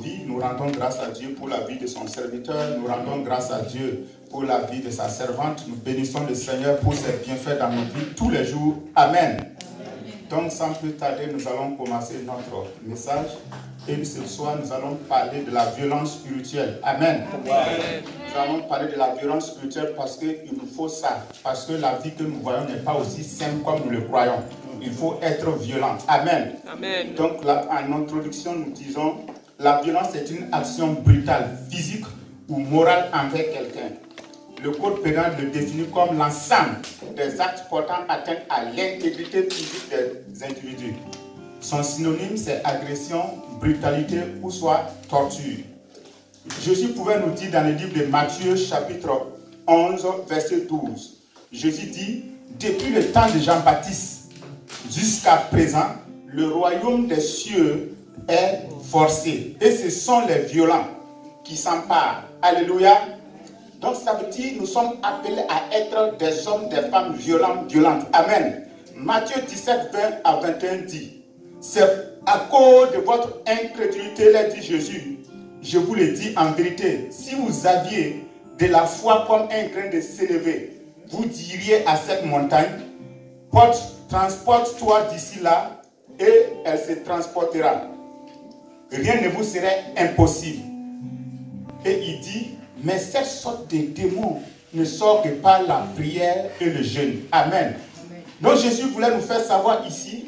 vies. Nous rendons grâce à Dieu pour la vie de son serviteur. Nous rendons grâce à Dieu pour la vie de sa servante. Nous bénissons le Seigneur pour ses bienfaits dans nos vies tous les jours. Amen. Donc, sans plus tarder, nous allons commencer notre message. Et ce soir, nous allons parler de la violence spirituelle. Amen. Amen. Nous allons parler de la violence spirituelle parce qu'il nous faut ça. Parce que la vie que nous voyons n'est pas aussi simple comme nous le croyons. Il faut être violent. Amen. Amen. Donc, là, en introduction, nous disons, la violence est une action brutale, physique ou morale envers quelqu'un. Le code pénal le définit comme l'ensemble des actes portant atteinte à l'intégrité physique des individus. Son synonyme, c'est agression, brutalité ou soit torture. Jésus pouvait nous dire dans le livre de Matthieu, chapitre 11, verset 12. Jésus dit, depuis le temps de Jean-Baptiste jusqu'à présent, le royaume des cieux est forcé. Et ce sont les violents qui s'emparent. Alléluia. Donc ça veut dire que nous sommes appelés à être des hommes, des femmes violentes. Amen. Matthieu 17, 20 à 21 dit, c'est à cause de votre incrédulité, l'a dit Jésus. Je vous le dis en vérité, si vous aviez de la foi comme un grain de sénévé, vous diriez à cette montagne, transporte-toi d'ici là, et elle se transportera. Rien ne vous serait impossible. Et il dit, mais cette sorte de démons ne sort que par la prière et le jeûne. Amen. Donc Jésus voulait nous faire savoir ici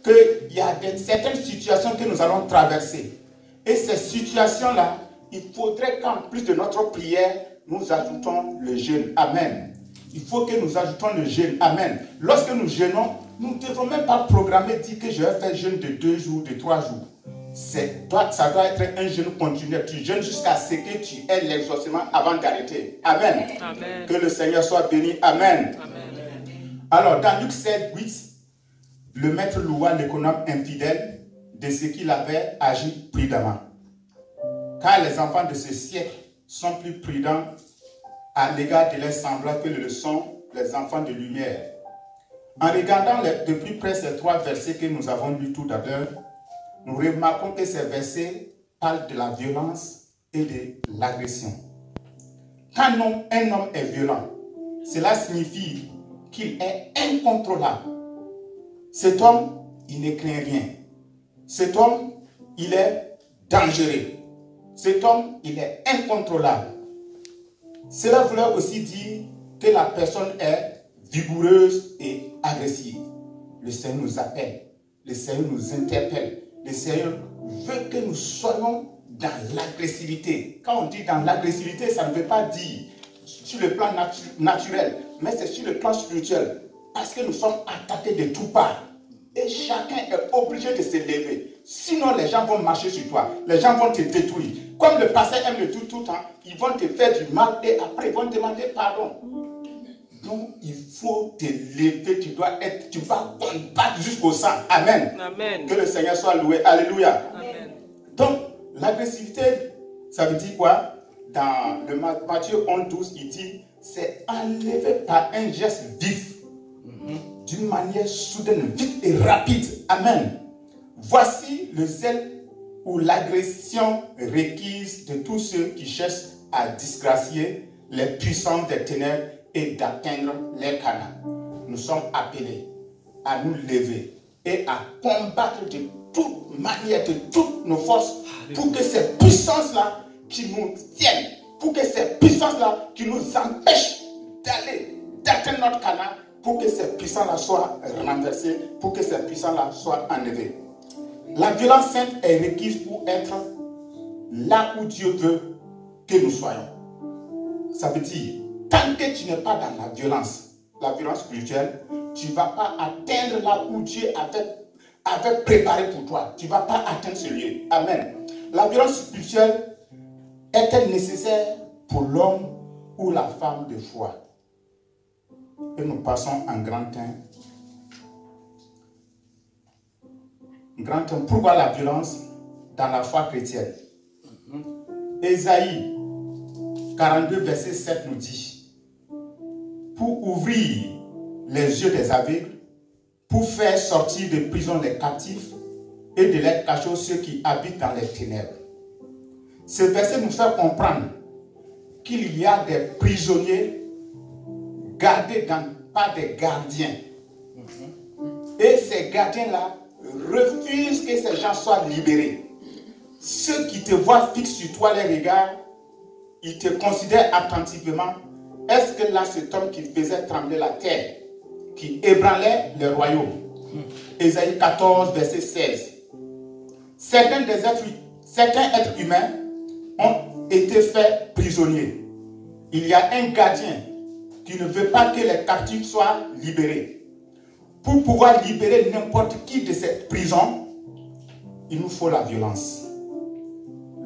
qu'il y a certaines situations que nous allons traverser. Et ces situations-là, il faudrait qu'en plus de notre prière, nous ajoutons le jeûne. Amen. Il faut que nous ajoutons le jeûne. Amen. Lorsque nous jeûnons, nous ne devons même pas programmer, dire que je vais faire jeûne de 2 jours, de 3 jours. Ça doit être un jeûne continuel. Tu jeûnes jusqu'à ce que tu aies l'exaucement avant d'arrêter. Amen. Amen. Que le Seigneur soit béni. Amen. Amen. Alors, dans Luc 7, 8, le maître loua l'économe infidèle de ce qu'il avait agi prudemment. Car les enfants de ce siècle sont plus prudents à l'égard de leurs semblables que le sont les enfants de lumière. En regardant de plus près ces 3 versets que nous avons lus tout d'abord, nous remarquons que ces versets parlent de la violence et de l'agression. Quand un homme est violent, cela signifie qu'il est incontrôlable. Cet homme, il ne craint rien. Cet homme, il est dangereux. Cet homme, il est incontrôlable. Cela voulait aussi dire que la personne est vigoureuse et agressive. Le Seigneur nous appelle. Le Seigneur nous interpelle. Le Seigneur veut que nous soyons dans l'agressivité. Quand on dit dans l'agressivité, ça ne veut pas dire sur le plan naturel, mais c'est sur le plan spirituel. Parce que nous sommes attaqués de toutes parts. Et chacun est obligé de se lever. Sinon, les gens vont marcher sur toi. Les gens vont te détruire. Comme le pasteur aime le tout le temps, ils vont te faire du mal et après ils vont demander pardon. Donc, il faut te lever. Tu vas combattre jusqu'au sang. Amen. Amen. Que le Seigneur soit loué. Alléluia. Amen. Donc, l'agressivité, ça veut dire quoi? Dans le Matthieu 11, 12, il dit, c'est enlevé par un geste vif. D'une manière soudaine, vite et rapide. Amen. Voici le zèle ou l'agression requise de tous ceux qui cherchent à disgracier les puissances des ténèbres et d'atteindre les canaux. Nous sommes appelés à nous lever et à combattre de toute manière, de toutes nos forces, pour que ces puissances-là qui nous tiennent, pour que ces puissances-là qui nous empêchent d'atteindre notre canal, pour que ces puissants-là soient renversés, pour que ces puissants-là soient enlevés. La violence sainte est requise pour être là où Dieu veut que nous soyons. Ça veut dire, tant que tu n'es pas dans la violence spirituelle, tu ne vas pas atteindre là où Dieu avait préparé pour toi. Tu ne vas pas atteindre ce lieu. Amen. La violence spirituelle est-elle nécessaire pour l'homme ou la femme de foi? Et nous passons en grand temps. Grand temps. Pourquoi la violence dans la foi chrétienne? Ésaïe 42, verset 7 nous dit, pour ouvrir les yeux des aveugles, pour faire sortir de prison les captifs et de les cacher ceux qui habitent dans les ténèbres. Ce verset nous fait comprendre qu'il y a des prisonniers gardés par des gardiens. Et ces gardiens-là refusent que ces gens soient libérés. Ceux qui te voient fixe sur toi les regards, ils te considèrent attentivement. Est-ce que là, cet homme qui faisait trembler la terre, qui ébranlait le royaume? Ésaïe 14, verset 16. Certains êtres humains ont été faits prisonniers. Il y a un gardien qui ne veut pas que les captifs soient libérés. Pour pouvoir libérer n'importe qui de cette prison, il nous faut la violence.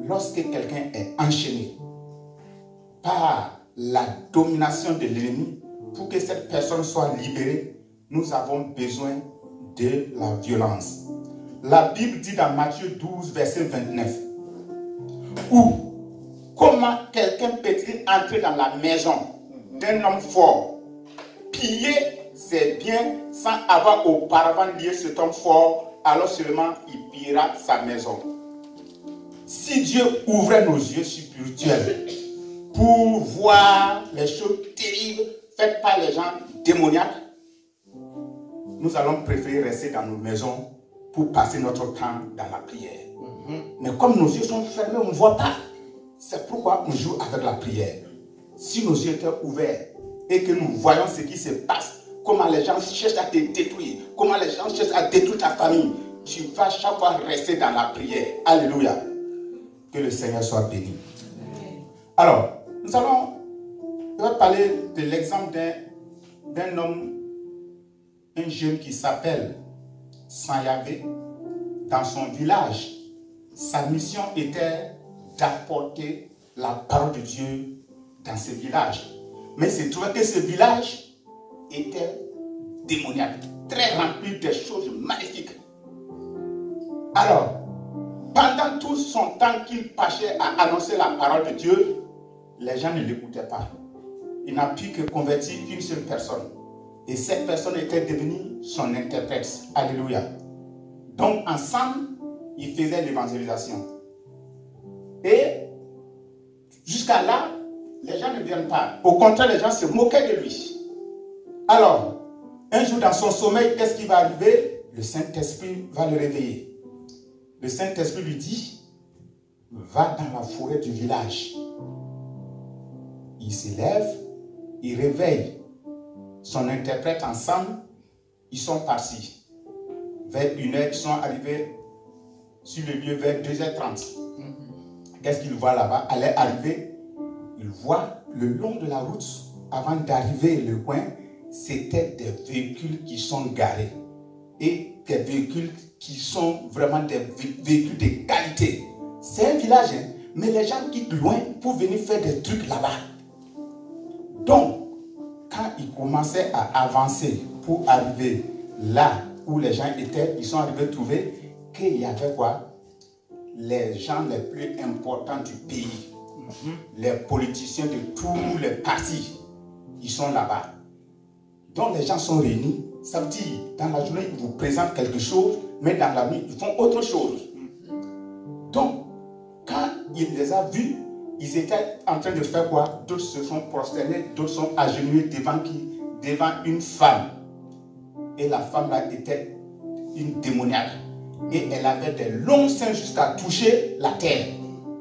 Lorsque quelqu'un est enchaîné par la domination de l'ennemi, pour que cette personne soit libérée, nous avons besoin de la violence. La Bible dit dans Matthieu 12, verset 29, où comment quelqu'un peut-il entrer dans la maison d'un homme fort, piller ses biens sans avoir auparavant lié cet homme fort, alors seulement il pillera sa maison. Si Dieu ouvrait nos yeux spirituels pour voir les choses terribles faites par les gens démoniaques, nous allons préférer rester dans nos maisons pour passer notre temps dans la prière. Mais comme nos yeux sont fermés, on ne voit pas. C'est pourquoi on joue avec la prière. Si nos yeux étaient ouverts et que nous voyons ce qui se passe, comment les gens cherchent à te détruire, comment les gens cherchent à détruire ta famille, tu vas chaque fois rester dans la prière. Alléluia. Que le Seigneur soit béni. Alors, je vais parler de l'exemple d'un homme, un jeune qui s'appelle Sanyavé. Dans son village, sa mission était d'apporter la parole de Dieu dans ce village. Mais il se trouvait que ce village était démoniaque, très rempli de choses magnifiques. Alors, pendant tout son temps qu'il passait à annoncer la parole de Dieu, les gens ne l'écoutaient pas. Il n'a pu que convertir une seule personne. Et cette personne était devenue son interprète. Alléluia. Donc, ensemble, ils faisaient l'évangélisation. Et jusqu'à là, les gens ne viennent pas. Au contraire, les gens se moquaient de lui. Alors, un jour dans son sommeil, qu'est-ce qui va arriver? Le Saint-Esprit va le réveiller. Le Saint-Esprit lui dit, va dans la forêt du village. Il se lève, il réveille son interprète ensemble. Ils sont partis. Vers 1h, ils sont arrivés sur le lieu vers 2h30. Qu'est-ce qu'il voit là-bas? À l'arrivée, il voit le long de la route, avant d'arriver le coin, c'était des véhicules qui sont garés. Et des véhicules qui sont vraiment des véhicules de qualité. C'est un village, hein, mais les gens quittent loin pour venir faire des trucs là-bas. Donc, quand ils commençaient à avancer pour arriver là où les gens étaient, ils sont arrivés à trouver qu'il y avait quoi? Les gens les plus importants du pays, les politiciens de tous les partis, ils sont là-bas. Donc les gens sont réunis. Ça veut dire, dans la journée, ils vous présentent quelque chose, mais dans la nuit, ils font autre chose. Donc, quand il les a vus, ils étaient en train de faire quoi? D'autres se sont prosternés, d'autres sont agenouillés devant qui? Devant une femme. Et la femme là était une démoniaque. Et elle avait des longs seins jusqu'à toucher la terre.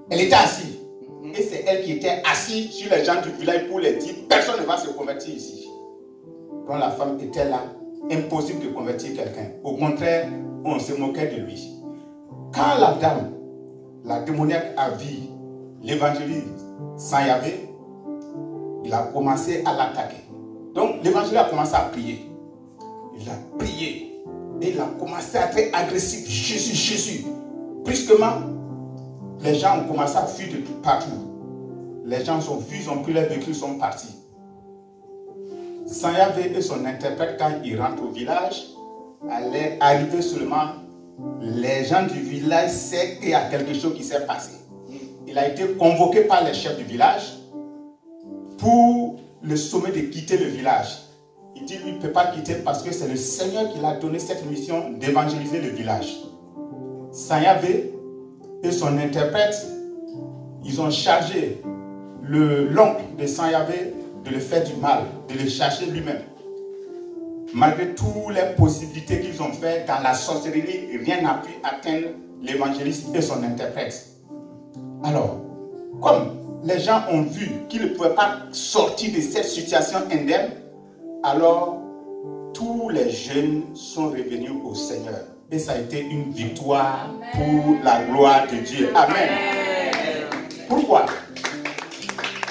Elle était assise. Et c'est elle qui était assise sur les gens du village pour les dire, personne ne va se convertir ici. Donc la femme était là, impossible de convertir quelqu'un. Au contraire, on se moquait de lui. Quand la dame, la démoniaque, a vu l'évangéliste Sanyavé, il a commencé à l'attaquer. Donc l'évangéliste a commencé à prier. Il a prié. Et il a commencé à être agressif. Jésus, Jésus. Brusquement, les gens ont commencé à fuir de partout. Les gens sont fuis, ils ont pris leurs véhicules, sont partis. Sanyavé et son interprète, quand ils rentrent au village, allaient arriver seulement, les gens du village savent qu'il y a quelque chose qui s'est passé. Il a été convoqué par les chefs du village pour le sommer de quitter le village. Il dit, lui, il ne peut pas quitter parce que c'est le Seigneur qui lui a donné cette mission d'évangéliser le village. Sanyavé et son interprète, ils ont chargé l'oncle de Sanyavé de le faire du mal, de le chercher lui-même. Malgré toutes les possibilités qu'ils ont faites dans la sorcellerie, rien n'a pu atteindre l'évangéliste et son interprète. Alors, comme les gens ont vu qu'ils ne pouvaient pas sortir de cette situation indemne, alors tous les jeunes sont revenus au Seigneur. Et ça a été une victoire pour la gloire de Dieu. Amen. Pourquoi?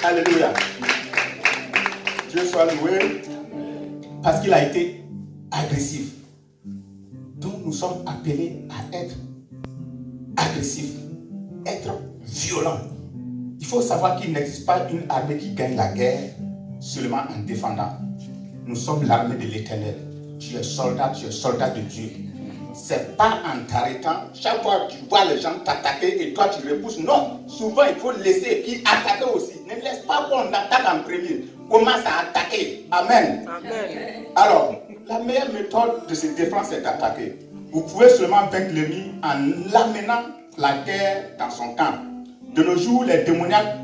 Alléluia. Dieu soit loué. Parce qu'il a été agressif. Donc nous sommes appelés à être agressifs, être violents. Il faut savoir qu'il n'existe pas une armée qui gagne la guerre seulement en défendant. Nous sommes l'armée de l'Éternel. Tu es soldat de Dieu. C'est pas en t'arrêtant. Chaque fois que tu vois les gens t'attaquer et toi tu repousses. Non, souvent il faut laisser et puis attaquer aussi. Ne laisse pas qu'on attaque en premier. Commence à attaquer. Amen. Amen. Alors, la meilleure méthode de se défendre, c'est d'attaquer. Vous pouvez seulement vaincre l'ennemi en l'amenant la guerre dans son camp. De nos jours, les démoniaques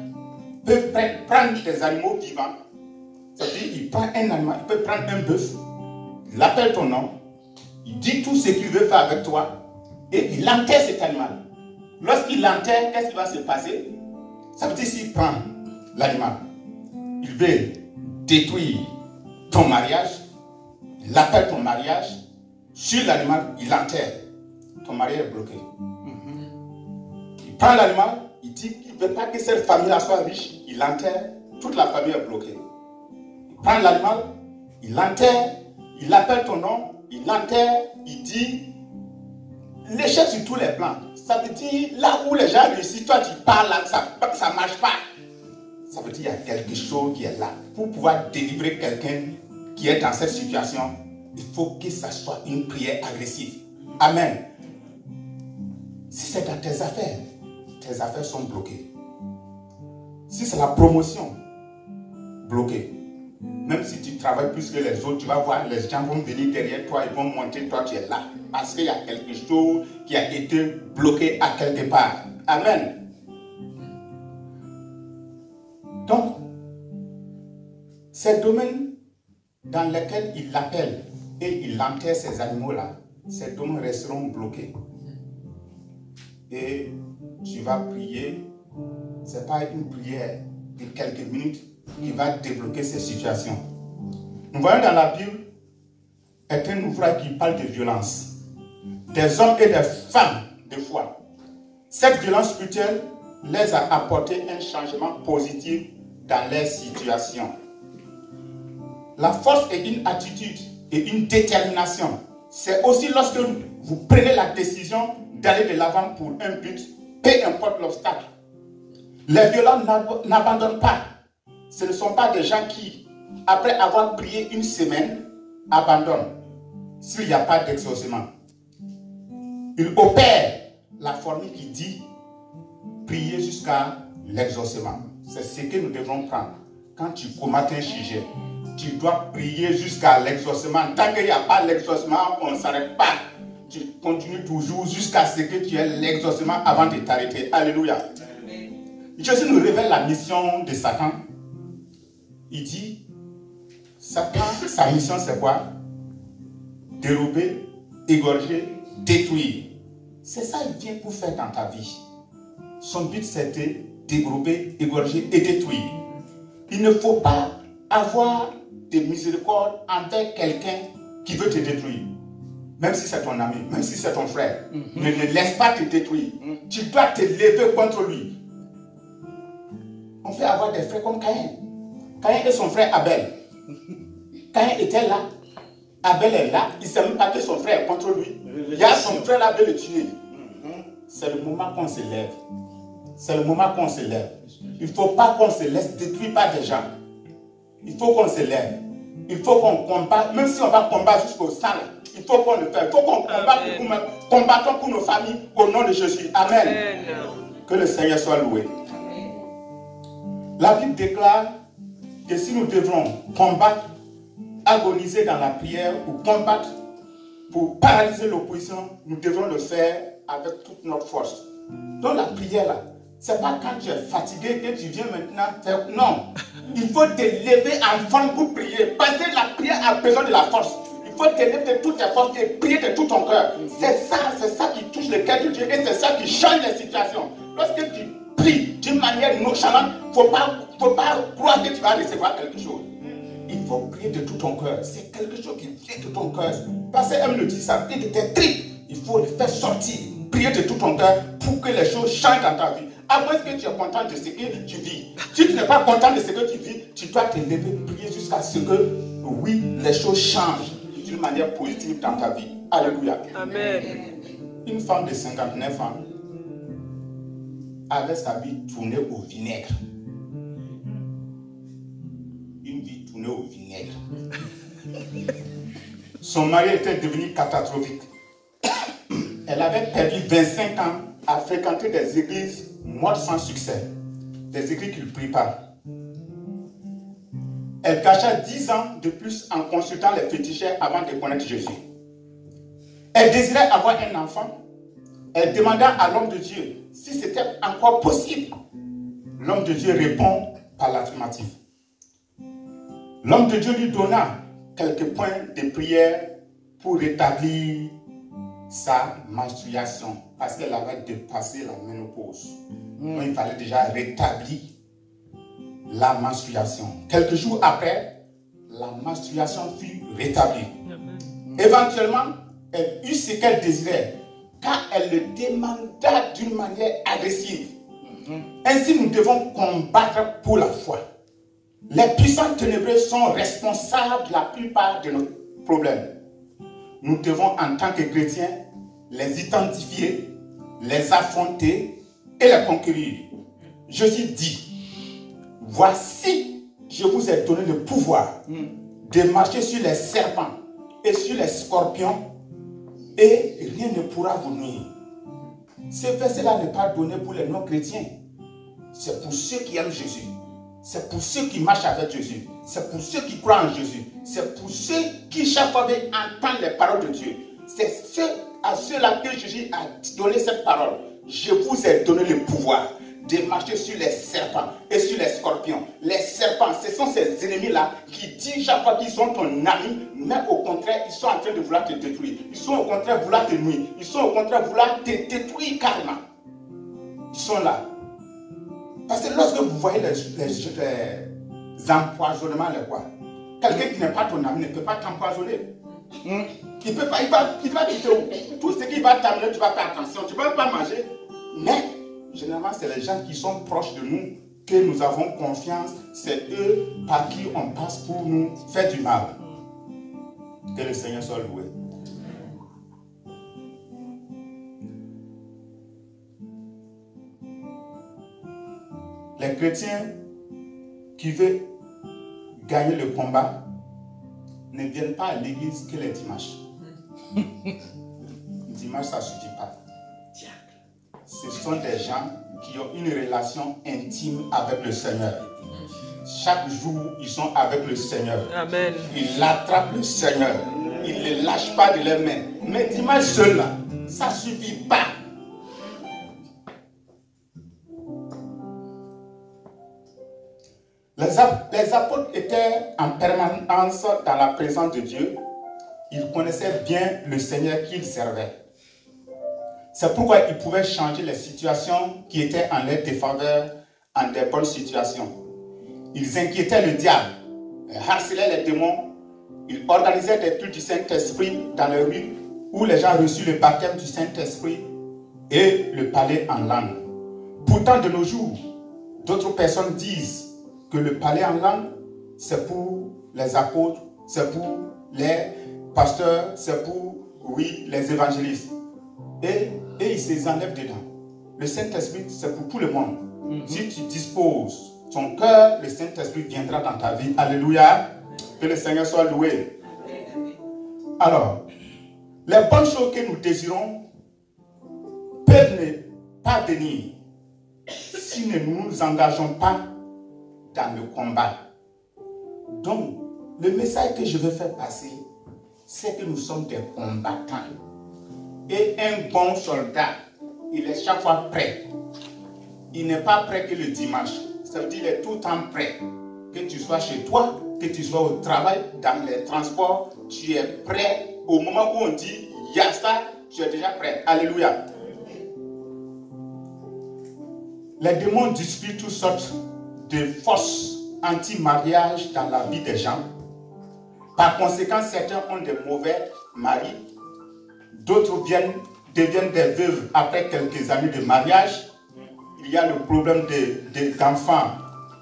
peuvent prendre des animaux vivants. C'est-à-dire, il prend un animal, il peut prendre un bœuf, il appelle ton nom, il dit tout ce qu'il veut faire avec toi et il enterre cet animal. Lorsqu'il l'enterre, qu'est-ce qui va se passer? Ça veut dire s'il prend l'animal, il veut détruire ton mariage, il appelle ton mariage, sur l'animal, il l'enterre. Ton mariage est bloqué. Il prend l'animal, il dit qu'il ne veut pas que cette famille-là soit riche, il l'enterre, toute la famille est bloquée. Il prend l'animal, il l'enterre, il appelle ton nom, il l'enterre, il dit l'échec sur tous les plans. Ça veut dire là où les gens réussissent, toi tu parles là, ça ne marche pas. Ça veut dire qu'il y a quelque chose qui est là. Pour pouvoir délivrer quelqu'un qui est dans cette situation, il faut que ça soit une prière agressive. Amen. Si c'est dans tes affaires sont bloquées. Si c'est la promotion, bloquée. Même si tu travailles plus que les autres, tu vas voir, les gens vont venir derrière toi, ils vont monter, toi tu es là. Parce qu'il y a quelque chose qui a été bloqué à quelque part. Amen. Donc, ces domaines dans lesquels il l'appelle et il enterre ces animaux-là, ces domaines resteront bloqués. Et tu vas prier, ce n'est pas une prière de quelques minutes qui va débloquer ces situations. Nous voyons dans la Bible, est un ouvrage qui parle de violence. Des hommes et des femmes de foi. Cette violence spirituelle les a apporté un changement positif dans leur situation. La force est une attitude et une détermination. C'est aussi lorsque vous prenez la décision d'aller de l'avant pour un but, peu importe l'obstacle. Les violents n'abandonnent pas. Ce ne sont pas des gens qui, après avoir prié une semaine, abandonnent s'il n'y a pas d'exaucement. Ils opèrent la formule qui dit prier jusqu'à l'exaucement. C'est ce que nous devons prendre. Quand tu combattes un sujet, tu dois prier jusqu'à l'exaucement. Tant qu'il n'y a pas l'exaucement, on ne s'arrête pas. Tu continues toujours jusqu'à ce que tu aies l'exaucement avant de t'arrêter. Alléluia. Jésus nous révèle la mission de Satan. Il dit, Satan, sa mission c'est quoi? Dérober, égorger, détruire. C'est ça qu'il vient pour faire dans ta vie. Son but c'est de dérober, égorger et détruire. Il ne faut pas avoir de miséricorde envers quelqu'un qui veut te détruire. Même si c'est ton ami, même si c'est ton frère. Ne le laisse pas te détruire. Tu dois te lever contre lui. On fait avoir des frères comme Caïn. Caïn et son frère Abel. Caïn était là. Abel est là. Il ne sait même pas que son frère est contre lui. Il y a son frère là veut le tuer. C'est le moment qu'on se lève. C'est le moment qu'on se lève. Il ne faut pas qu'on se laisse détruire par des gens. Il faut qu'on se lève. Il faut qu'on combatte. Même si on va combattre jusqu'au sang, il faut qu'on le fasse. Il faut qu'on combattons pour nos familles au nom de Jésus. Amen. Amen. Que le Seigneur soit loué. La Bible déclare que si nous devons combattre, agoniser dans la prière ou combattre pour paralyser l'opposition, nous devons le faire avec toute notre force. Donc la prière là, Ce n'est pas quand tu es fatigué que tu viens maintenant faire. Non. Il faut te lever en forme pour prier. Parce que la prière a besoin de la force. Il faut te lever de toutes tes forces et prier de tout ton cœur. C'est ça qui touche le cœur de Dieu et c'est ça qui change les situations. Lorsque tu pries d'une manière nonchalante, il ne faut pas croire que tu vas recevoir quelque chose. Il faut prier de tout ton cœur. C'est quelque chose qui vient de ton cœur. Parce qu'elle me dit ça, vient de tes tripes. Il faut le faire sortir. Prier de tout ton cœur pour que les choses changent dans ta vie. À moins que tu es content de ce que tu vis. Si tu n'es pas content de ce que tu vis, tu dois te lever, prier jusqu'à ce que, oui, les choses changent d'une manière positive dans ta vie. Alléluia. Amen. Une femme de 59 ans avait sa vie tournée au vinaigre. Une vie tournée au vinaigre. Son mari était devenu catastrophique. Elle avait perdu 25 ans à fréquenter des églises mortes sans succès. Des églises qui ne prient pas. Elle gâcha 10 ans de plus en consultant les féticheurs avant de connaître Jésus. Elle désirait avoir un enfant. Elle demanda à l'homme de Dieu si c'était encore possible. L'homme de Dieu répond par l'affirmative. L'homme de Dieu lui donna quelques points de prière pour rétablir sa menstruation parce qu'elle avait dépassé la ménopause. Donc il fallait déjà rétablir la menstruation. Quelques jours après, la menstruation fut rétablie. Éventuellement, elle eut ce qu'elle désirait car elle le demanda d'une manière agressive. Ainsi, nous devons combattre pour la foi. Les puissants ténébreux sont responsables de la plupart de nos problèmes. Nous devons, en tant que chrétiens, les identifier, les affronter et les conquérir. Jésus dit, voici, je vous ai donné le pouvoir de marcher sur les serpents et sur les scorpions et rien ne pourra vous nuire. Ce verset-là n'est pas donné pour les non-chrétiens. C'est pour ceux qui aiment Jésus. C'est pour ceux qui marchent avec Jésus. C'est pour ceux qui croient en Jésus. C'est pour ceux qui chaque fois entendent les paroles de Dieu. C'est à ceux-là que Jésus a donné cette parole. Je vous ai donné le pouvoir de marcher sur les serpents et sur les scorpions. Les serpents, ce sont ces ennemis-là qui disent chaque fois qu'ils sont ton ami, mais au contraire, ils sont en train de vouloir te détruire. Ils sont au contraire vouloir te nuire. Ils sont au contraire vouloir te détruire carrément. Ils sont là. Parce que lorsque vous voyez les empoisonnements, quelqu'un qui n'est pas ton ami ne peut pas t'empoisonner. Il peut pas, il va quitter tout ce qui va t'amener, tu vas faire attention, tu ne vas pas manger. Mais généralement, c'est les gens qui sont proches de nous, que nous avons confiance, c'est eux par qui on passe pour nous faire du mal. Que le Seigneur soit loué. Les chrétiens qui veulent gagner le combat ne viennent pas à l'église que les dimanches. Dimanche, ça ne suffit pas. Ce sont des gens qui ont une relation intime avec le Seigneur. Chaque jour, ils sont avec le Seigneur. Amen. Ils attrapent le Seigneur. Ils ne le lâchent pas de leurs mains. Mais dimanche seul, là, ça ne suffit pas. Les apôtres étaient en permanence dans la présence de Dieu. Ils connaissaient bien le Seigneur qu'ils servaient. C'est pourquoi ils pouvaient changer les situations qui étaient en leur défaveur en des bonnes situations. Ils inquiétaient le diable, harcelaient les démons. Ils organisaient des cultes du Saint-Esprit dans les rues où les gens reçurent le baptême du Saint-Esprit et le parlaient en langue. Pourtant, de nos jours, d'autres personnes disent que le parler en langue, c'est pour les apôtres, c'est pour les pasteurs, c'est pour, oui, les évangélistes. Et ils se enlèvent dedans. Le Saint-Esprit, c'est pour tout le monde. Si tu disposes ton cœur, le Saint-Esprit viendra dans ta vie. Alléluia. Que le Seigneur soit loué. Alors, les bonnes choses que nous désirons peuvent ne pas venir si nous ne nous engageons pas dans le combat. Donc, le message que je veux faire passer, c'est que nous sommes des combattants. Et un bon soldat, il est chaque fois prêt il n'est pas prêt que le dimanche. Ça veut dire qu'il est tout le temps prêt. Que tu sois chez toi, que tu sois au travail, dans les transports, tu es prêt. Au moment où on dit, il y a ça, tu es déjà prêt. Alléluia. Les démons distribuent toutes sortes de forces anti-mariage dans la vie des gens. Par conséquent, certains ont des mauvais maris, d'autres deviennent des veuves après quelques années de mariage. Il y a le problème d'enfants,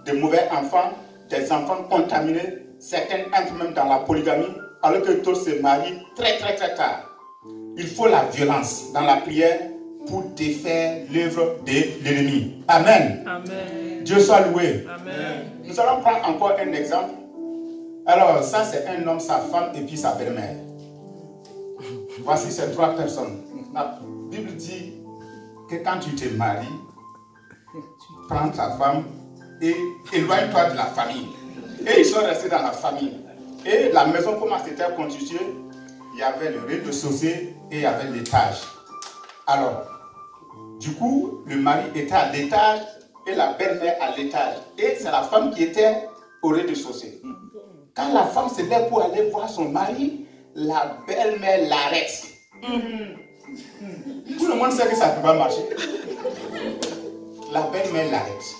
de mauvais enfants, des enfants contaminés. Certains entrent même dans la polygamie, alors que d'autres se marient très tard. Il faut la violence dans la prière pour défaire l'œuvre de l'ennemi. Amen. Amen. Dieu soit loué. Amen. Nous allons prendre encore un exemple. Alors, ça c'est un homme, sa femme et puis sa belle-mère. Voici ces trois personnes. La Bible dit que quand tu te maries, prends ta femme et éloigne-toi de la famille. Et ils sont restés dans la famille. Et la maison, comment c'était constituée? Il y avait le rez-de-chaussée et il y avait l'étage. Alors, du coup, le mari était à l'étage et la belle-mère à l'étage. Et c'est la femme qui était au rez-de-chaussée. Quand la femme se lève pour aller voir son mari, la belle-mère l'arrête. Tout le monde sait que ça ne peut pas marcher. La belle-mère l'arrête.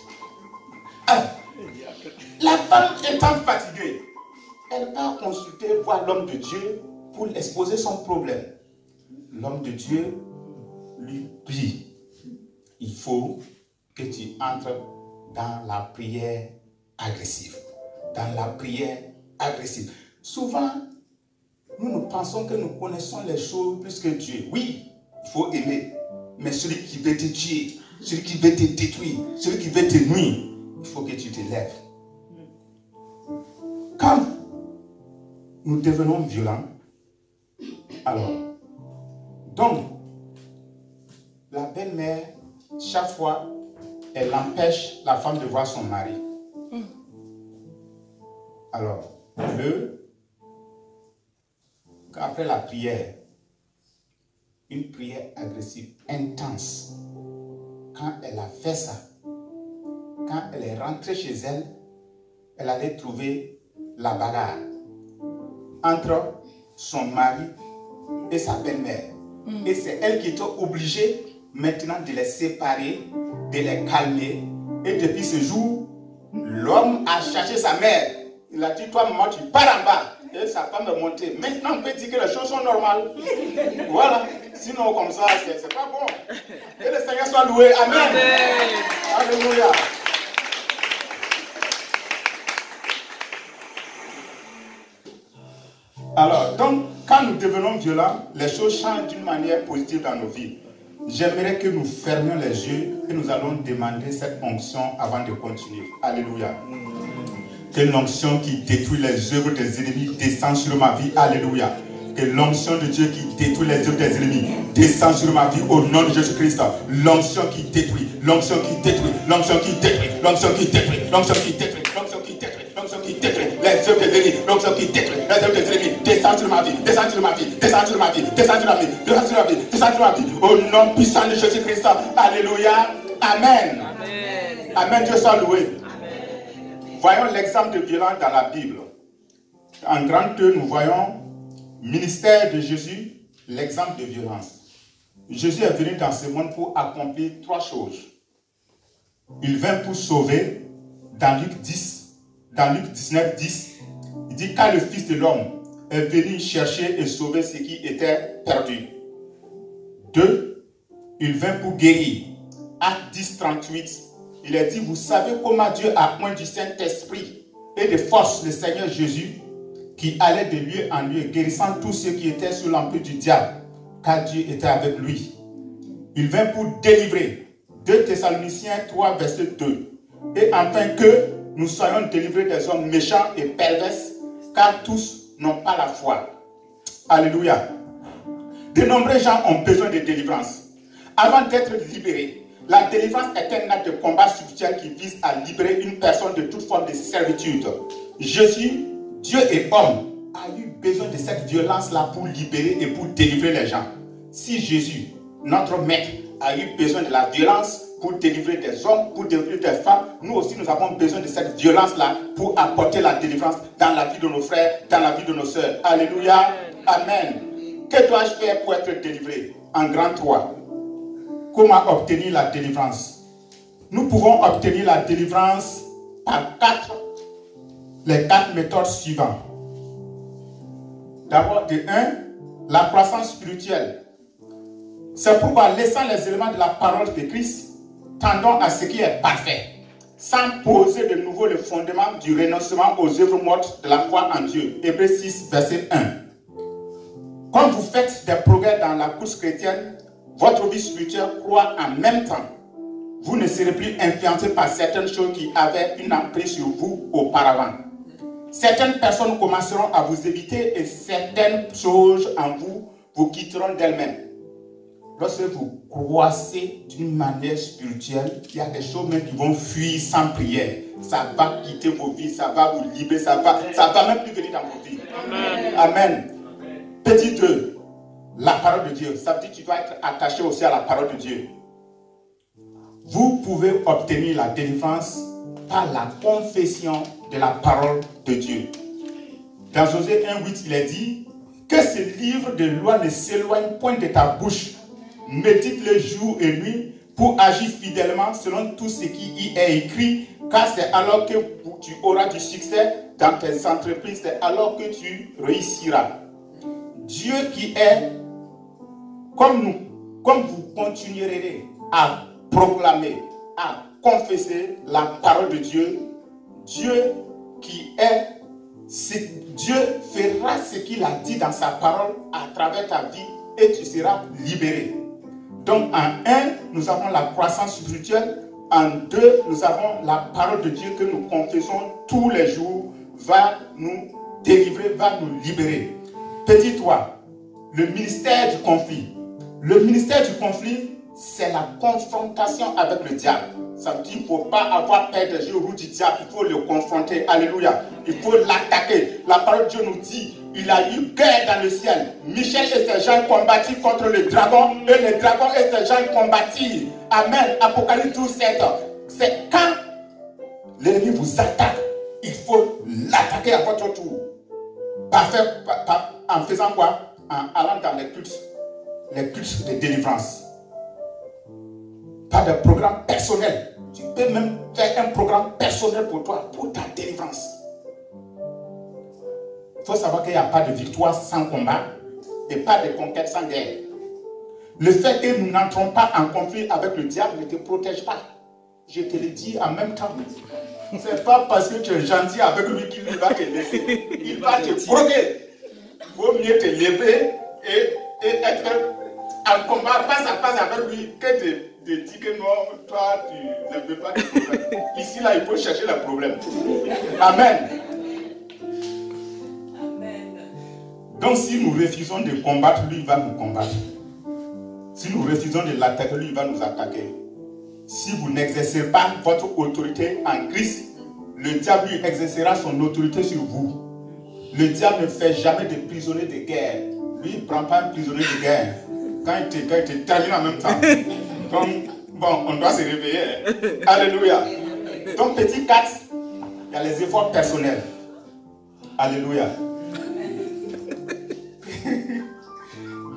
La femme étant fatiguée, elle va consulter voir l'homme de Dieu pour exposer son problème. L'homme de Dieu lui dit, il faut que tu entres dans la prière agressive. Dans la prière agressive. Souvent, nous pensons que nous connaissons les choses plus que Dieu. Oui, il faut aimer. Mais celui qui veut te tuer, celui qui veut te détruire, celui qui veut te nuire, il faut que tu te lèves. Quand nous devenons violents, alors, donc, la belle-mère, chaque fois, elle empêche la femme de voir son mari. Alors, après la prière, une prière agressive, intense, quand elle a fait ça, quand elle est rentrée chez elle, elle allait trouver la bagarre entre son mari et sa belle-mère. Et c'est elle qui était obligée maintenant de les séparer, de les calmer. Et depuis ce jour, l'homme a cherché sa mère. Il a dit, toi maman, tu pars en bas. Et sa femme est montée. Maintenant, on peut dire que les choses sont normales. Voilà. Sinon, comme ça, c'est pas bon. Que le Seigneur soit loué. Amen. Amen. Alléluia. Alors, donc, quand nous devenons violents, les choses changent d'une manière positive dans nos vies. J'aimerais que nous fermions les yeux et nous allons demander cette onction avant de continuer. Alléluia. Que l'onction qui détruit les œuvres des ennemis descend sur ma vie. Alléluia. Que l'onction de Dieu qui détruit les œuvres des ennemis descend sur ma vie au nom de Jésus-Christ. L'onction qui détruit, l'onction qui détruit, l'onction qui détruit, l'onction qui détruit, l'onction qui détruit, l'onction qui détruit, l'onction qui détruit les œuvres des ennemis, l'onction qui détruit les œuvres des ennemis descend sur ma vie, descend sur ma vie, descend sur ma vie, descend sur ma vie, descend sur ma vie, descend sur ma vie au nom puissant de Jésus-Christ. Alléluia. Amen. Amen. Amen. Dieu soit loué. Voyons l'exemple de violence dans la Bible. En grand 2, nous voyons ministère de Jésus, l'exemple de violence. Jésus est venu dans ce monde pour accomplir 3 choses. Il vint pour sauver, dans Luc 19, 10, il dit, car le Fils de l'homme est venu chercher et sauver ce qui était perdu. 2, il vint pour guérir. Acte 10, 38. Il a dit, vous savez comment Dieu a oint du Saint-Esprit et de force le Seigneur Jésus qui allait de lieu en lieu, guérissant tous ceux qui étaient sous l'empire du diable, car Dieu était avec lui. Il vint pour délivrer. 2 Thessaloniciens 3, verset 2. Et afin que nous soyons délivrés des hommes méchants et pervers, car tous n'ont pas la foi. Alléluia. De nombreux gens ont besoin de délivrance. Avant d'être libérés, la délivrance est un acte de combat spirituel qui vise à libérer une personne de toute forme de servitude. Jésus, Dieu et homme, a eu besoin de cette violence-là pour libérer et pour délivrer les gens. Si Jésus, notre maître, a eu besoin de la violence pour délivrer des hommes, pour délivrer des femmes. Nous aussi, nous avons besoin de cette violence-là pour apporter la délivrance dans la vie de nos frères, dans la vie de nos sœurs. Alléluia. Amen. Que dois-je faire pour être délivré? En grand 3. Comment obtenir la délivrance? Nous pouvons obtenir la délivrance par les 4 méthodes suivantes. D'abord, de 1, la croissance spirituelle. C'est pourquoi, laissant les éléments de la parole de Christ, tendons à ce qui est parfait, sans poser de nouveau le fondement du renoncement aux œuvres mortes de la foi en Dieu. Hébreux 6, verset 1. Quand vous faites des progrès dans la course chrétienne, votre vie spirituelle croît en même temps. Vous ne serez plus influencé par certaines choses qui avaient une emprise sur vous auparavant. Certaines personnes commenceront à vous éviter et certaines choses en vous vous quitteront d'elles-mêmes. Lorsque vous croissez d'une manière spirituelle, il y a des choses même qui vont fuir sans prière. Ça va quitter vos vies, ça va vous libérer, ça va même plus venir dans vos vies. Amen. Amen. Petit 2, la parole de Dieu. Ça veut dire que tu dois être attaché aussi à la parole de Dieu. Vous pouvez obtenir la délivrance par la confession de la parole de Dieu. Dans Josué 1:8, il est dit que ce livre de loi ne s'éloigne point de ta bouche. Médite-le jour et nuit pour agir fidèlement selon tout ce qui y est écrit, car c'est alors que tu auras du succès dans tes entreprises, c'est alors que tu réussiras. Dieu qui est, comme vous continuerez à proclamer, à confesser la parole de Dieu, Dieu qui est, Dieu fera ce qu'il a dit dans sa parole à travers ta vie et tu seras libéré. Donc en 1, nous avons la croissance spirituelle. En 2, nous avons la parole de Dieu que nous confessons tous les jours, va nous délivrer, va nous libérer. Petit 3, le ministère du conflit. Le ministère du conflit, c'est la confrontation avec le diable. Ça veut dire qu'il ne faut pas avoir peur des jeux du diable, il faut le confronter. Alléluia. Il faut l'attaquer. La parole de Dieu nous dit, il a eu guerre dans le ciel. Michel et ses gens combattirent contre le dragon et le dragon et ses gens combattirent. Amen. Apocalypse 12, 7. C'est quand l'ennemi vous attaque, il faut l'attaquer à votre tour. En faisant quoi? En allant dans les cultes de délivrance. Pas de programme personnel. Tu peux même faire un programme personnel pour toi, pour ta délivrance. Il faut savoir qu'il n'y a pas de victoire sans combat et pas de conquête sans guerre. Le fait que nous n'entrons pas en conflit avec le diable ne te protège pas. Je te le dis en même temps. Ce n'est pas parce que tu es gentil avec lui qu'il va te laisser. Il va te broguer. Il vaut mieux te lever et être en combat face à face avec lui que de dire que non, toi, tu ne veux pas de problème. Ici, là, il faut chercher le problème. Amen. Donc, si nous refusons de combattre, lui, il va nous combattre. Si nous refusons de l'attaquer, lui, il va nous attaquer. Si vous n'exercez pas votre autorité en Christ, le diable, lui, exercera son autorité sur vous. Le diable ne fait jamais de prisonnier de guerre. Lui, il ne prend pas un prisonnier de guerre. Quand il te termine en même temps. Donc, bon, on doit se réveiller. Alléluia. Donc, petit 4, il y a les efforts personnels. Alléluia.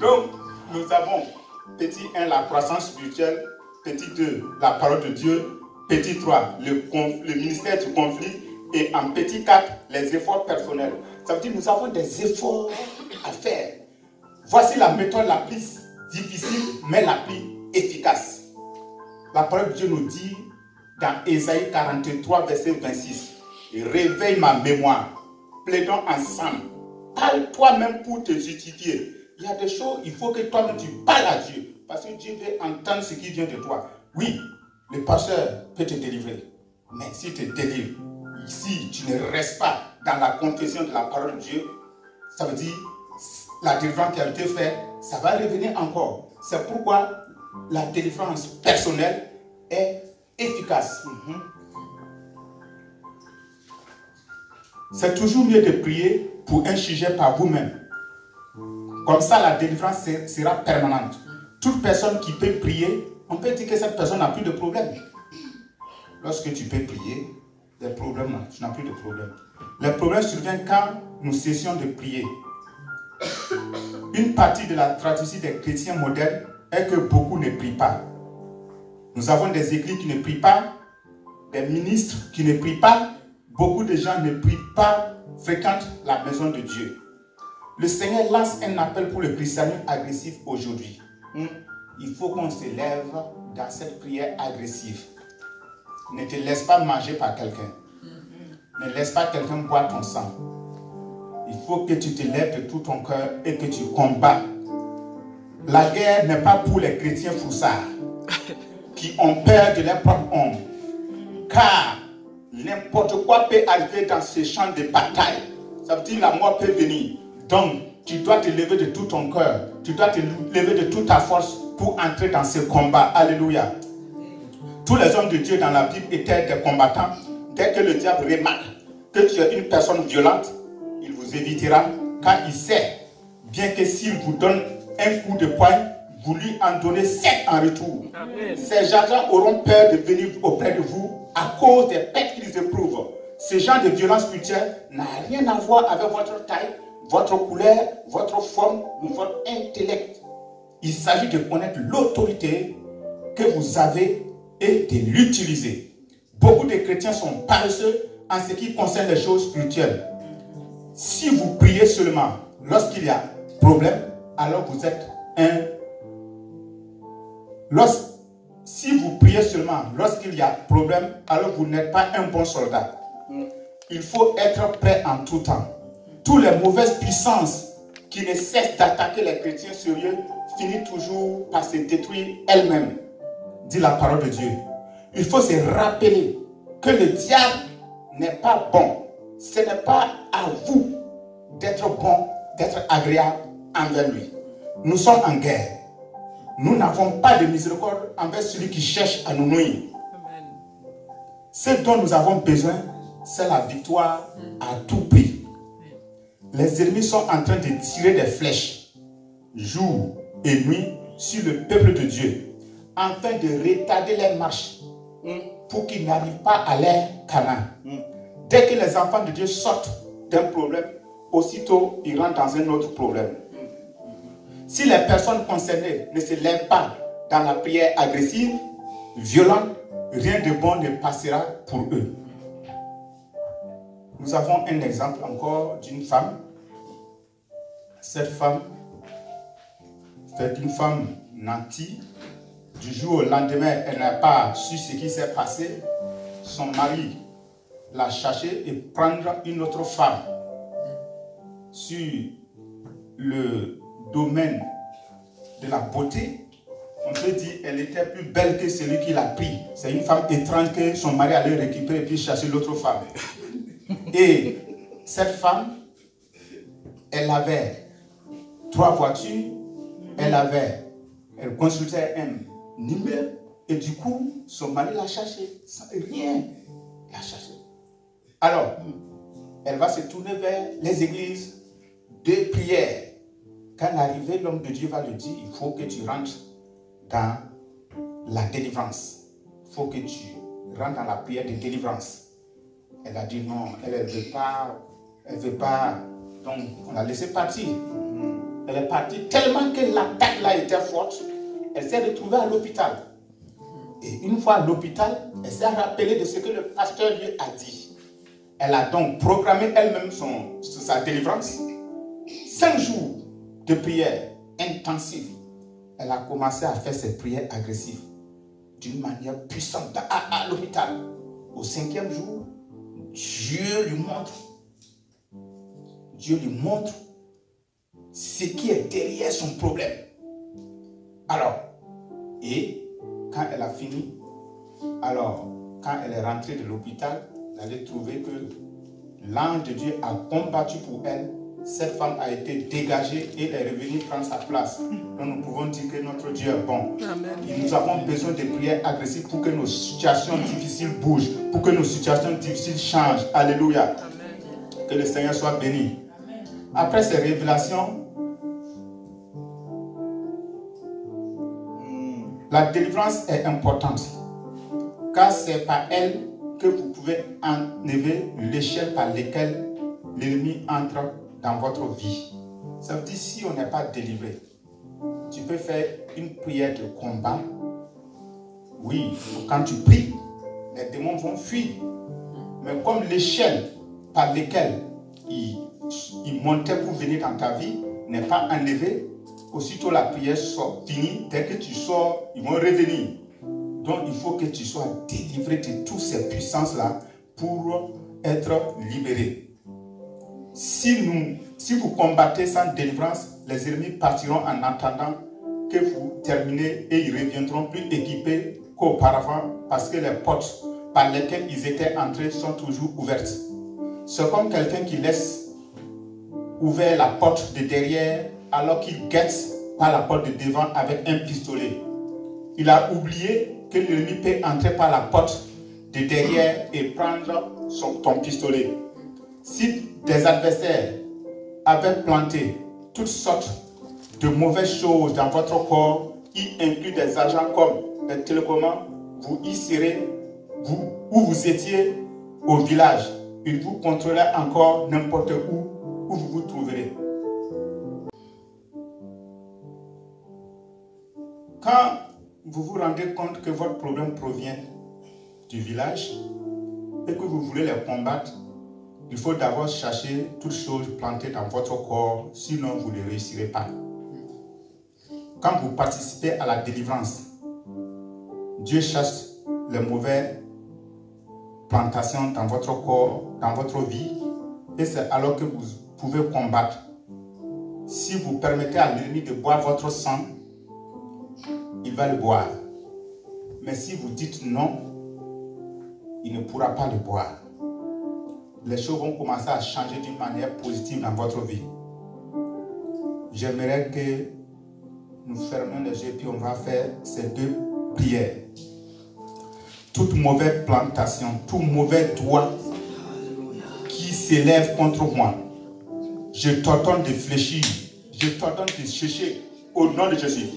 Donc, nous avons petit 1, la croissance spirituelle. Petit 2, la parole de Dieu. Petit 3, le ministère du conflit. Et en petit 4, les efforts personnels. Ça veut dire que nous avons des efforts à faire. Voici la méthode la plus difficile, mais la plus efficace. La parole de Dieu nous dit dans Ésaïe 43, verset 26. Réveille ma mémoire. Plaidons ensemble. Parle toi-même pour te justifier. Il y a des choses, il faut que toi-même tu parles à Dieu. Parce que Dieu veut entendre ce qui vient de toi. Oui, le pasteur peut te délivrer. Mais s'il te délivre, si tu ne restes pas dans la confession de la parole de Dieu, ça veut dire la délivrance qui a été faite, ça va revenir encore. C'est pourquoi la délivrance personnelle est efficace. C'est toujours mieux de prier pour un sujet par vous-même. Comme ça, la délivrance sera permanente. Toute personne qui peut prier on peut dire que cette personne n'a plus de problème. Lorsque tu peux prier, les problèmes, tu n'as plus de problème. Les problèmes surviennent quand nous cessions de prier. Une partie de la tragédie des chrétiens modernes est que beaucoup ne prient pas. Nous avons des églises qui ne prient pas, des ministres qui ne prient pas, beaucoup de gens ne prient pas, fréquentent la maison de Dieu. Le Seigneur lance un appel pour le christianisme agressif aujourd'hui. Il faut qu'on se lève dans cette prière agressive. Ne te laisse pas manger par quelqu'un. Ne laisse pas quelqu'un boire ton sang. Il faut que tu te lèves de tout ton cœur et que tu combats. La guerre n'est pas pour les chrétiens froussards qui ont peur de leur propre ombre. Car n'importe quoi peut arriver dans ce champ de bataille. Ça veut dire que la mort peut venir. Donc, tu dois te lever de tout ton cœur. Tu dois te lever de toute ta force pour entrer dans ce combat. Alléluia. Tous les hommes de Dieu dans la Bible étaient des combattants. Dès que le diable remarque que tu es une personne violente, il vous évitera, car il sait bien que s'il vous donne un coup de poing, vous lui en donnez 7 en retour. Amen. Ces gens auront peur de venir auprès de vous à cause des peines qu'ils éprouvent. Ce genre de violence spirituelle n'a rien à voir avec votre taille, votre couleur, votre forme ou votre intellect. Il s'agit de connaître l'autorité que vous avez et de l'utiliser. Beaucoup de chrétiens sont paresseux en ce qui concerne les choses spirituelles. Si vous priez seulement lorsqu'il y a problème, alors vous êtes si vous priez seulement lorsqu'il y a problème, alors vous n'êtes pas un bon soldat. Il faut être prêt en tout temps. Toutes les mauvaises puissances qui ne cessent d'attaquer les chrétiens sérieux finissent toujours par se détruire elles-mêmes, dit la parole de Dieu. Il faut se rappeler que le diable n'est pas bon. Ce n'est pas à vous d'être bon, d'être agréable envers lui. Nous sommes en guerre. Nous n'avons pas de miséricorde envers celui qui cherche à nous nuire. Ce dont nous avons besoin, c'est la victoire à tout prix. Les ennemis sont en train de tirer des flèches, jour et nuit, sur le peuple de Dieu, afin de retarder les marches pour qu'ils n'arrivent pas à leur Canaan. Dès que les enfants de Dieu sortent d'un problème, aussitôt ils rentrent dans un autre problème. Si les personnes concernées ne se lèvent pas dans la prière agressive, violente, rien de bon ne passera pour eux. Nous avons un exemple encore d'une femme. Cette femme, c'est une femme nantie. Du jour au lendemain, elle n'a pas su ce qui s'est passé. Son mari l'a cherchée et prendre une autre femme. Sur le domaine de la beauté, on peut dire qu'elle était plus belle que celui qui l'a pris. C'est une femme étrange que son mari allait récupérer et puis chercher l'autre femme. Et cette femme, elle avait 3 voitures, elle consultait un numéro et du coup, son mari l'a cherché. Sans rien, l'a cherché. Alors, elle va se tourner vers les églises de prière. Quand arrivé, l'homme de Dieu va lui dire, il faut que tu rentres dans la délivrance. Il faut que tu rentres dans la prière de délivrance. Elle a dit non, elle ne veut pas. Donc, on l'a laissé partir. Elle est partie tellement que l'attaque là était forte. Elle s'est retrouvée à l'hôpital. Et une fois à l'hôpital, elle s'est rappelée de ce que le pasteur lui a dit. Elle a donc programmé elle-même sa délivrance. 5 jours de prière intensive. Elle a commencé à faire ses prières agressives d'une manière puissante à l'hôpital. Au 5e jour, Dieu lui montre ce qui est derrière son problème. Alors, et quand elle a fini, quand elle est rentrée de l'hôpital, elle a trouvé que l'ange de Dieu a combattu pour elle. Cette femme a été dégagée et est revenue prendre sa place. Donc nous pouvons dire que notre Dieu est bon. Amen. Et nous avons besoin de prières agressives pour que nos situations difficiles bougent, pour que nos situations difficiles changent. Alléluia. Amen. Que le Seigneur soit béni. Amen. Après ces révélations, La délivrance est importante, car c'est par elle que vous pouvez enlever l'échelle par laquelle l'ennemi entre dans votre vie. Ça veut dire, si on n'est pas délivré, tu peux faire une prière de combat. Oui, quand tu pries, les démons vont fuir. Mais comme l'échelle par laquelle ils montaient pour venir dans ta vie n'est pas enlevée, aussitôt la prière sort, finie, dès que tu sors, ils vont revenir. Donc il faut que tu sois délivré de toutes ces puissances-là pour être libéré. Si vous combattez sans délivrance, les ennemis partiront en attendant que vous terminez et ils reviendront plus équipés qu'auparavant parce que les portes par lesquelles ils étaient entrés sont toujours ouvertes. C'est comme quelqu'un qui laisse ouvert la porte de derrière alors qu'il guette par la porte de devant avec un pistolet. Il a oublié que l'ennemi peut entrer par la porte de derrière et prendre ton pistolet. Si des adversaires avaient planté toutes sortes de mauvaises choses dans votre corps, y inclut des agents comme les télécommandes, vous y serez, où vous étiez au village. Il vous contrôlera encore n'importe où vous vous trouverez. Quand vous vous rendez compte que votre problème provient du village et que vous voulez les combattre, il faut d'abord chercher toutes choses plantées dans votre corps, sinon vous ne réussirez pas. Quand vous participez à la délivrance, Dieu cherche les mauvaises plantations dans votre corps, dans votre vie, et c'est alors que vous pouvez combattre. Si vous permettez à l'ennemi de boire votre sang, il va le boire. Mais si vous dites non, il ne pourra pas le boire. Les choses vont commencer à changer d'une manière positive dans votre vie. J'aimerais que nous fermions les yeux et puis on va faire ces deux prières. Toute mauvaise plantation, tout mauvais doigt qui s'élève contre moi, je t'ordonne de fléchir, je t'ordonne de chercher au nom de Jésus.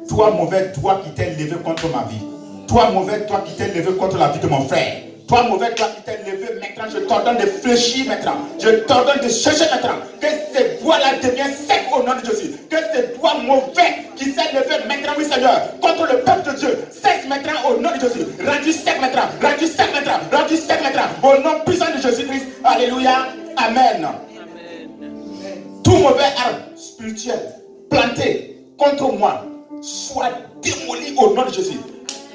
Toi mauvais doigt qui t'es levé contre ma vie, toi mauvais doigt qui t'es levé contre la vie de mon frère, toi mauvais doigt qui t'es levé maintenant, je t'ordonne de fléchir maintenant, je t'ordonne de chercher maintenant, que ces doigts-là deviennent secs au nom de Jésus, que ces doigts mauvais qui s'est levé maintenant, oui Seigneur, contre le peuple de Dieu, cesse maintenant au nom de Jésus, rendu sec maintenant, rendu sec maintenant, rendu sec maintenant, au nom puissant de Jésus-Christ, alléluia, amen. Tout mauvais arbre spirituel planté contre moi soit démoli au nom de Jésus.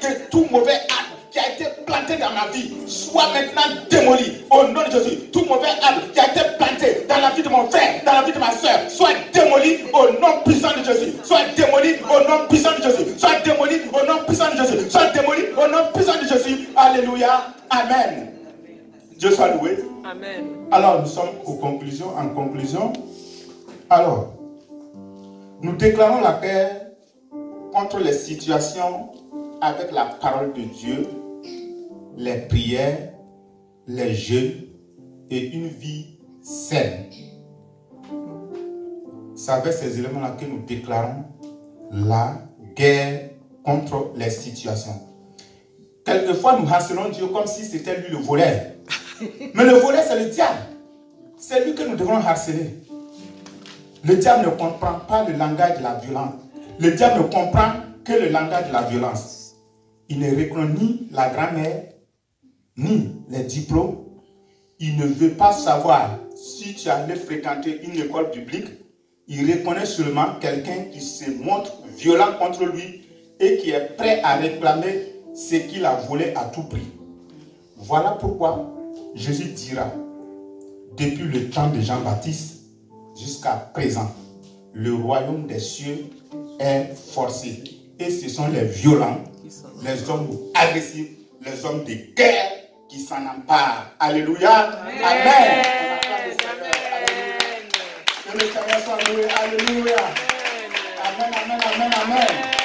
Que tout mauvais arbre qui a été planté dans ma vie soit maintenant démoli au nom de Jésus. Tout mauvais arbre qui a été planté dans la vie de mon frère, dans la vie de ma soeur, soit démoli au nom puissant de Jésus. Soit démoli au nom puissant de Jésus. Soit démoli au nom puissant de Jésus. Soit démoli au nom puissant de Jésus. Alléluia. Amen. Dieu soit loué. Amen. Alors, nous sommes en conclusion. Alors, nous déclarons la guerre contre les situations avec la parole de Dieu, les prières, les jeûnes et une vie saine. C'est avec ces éléments-là que nous déclarons la guerre contre les situations. Quelquefois, nous harcelons Dieu comme si c'était lui le voleur. Mais le voleur, c'est le diable. C'est lui que nous devons harceler. Le diable ne comprend pas le langage de la violence. Le diable ne comprend que le langage de la violence. Il ne reconnaît ni la grammaire, ni les diplômes. Il ne veut pas savoir si tu allais fréquenter une école publique. Il reconnaît seulement quelqu'un qui se montre violent contre lui et qui est prêt à réclamer ce qu'il a volé à tout prix. Voilà pourquoi Jésus dira, depuis le temps de Jean-Baptiste jusqu'à présent, le royaume des cieux est forcé. Et ce sont les violents, les hommes agressifs, les hommes de guerre qui s'en emparent. Alléluia. Amen. Que le Seigneur soit loué. Alléluia. Amen, amen, amen, amen.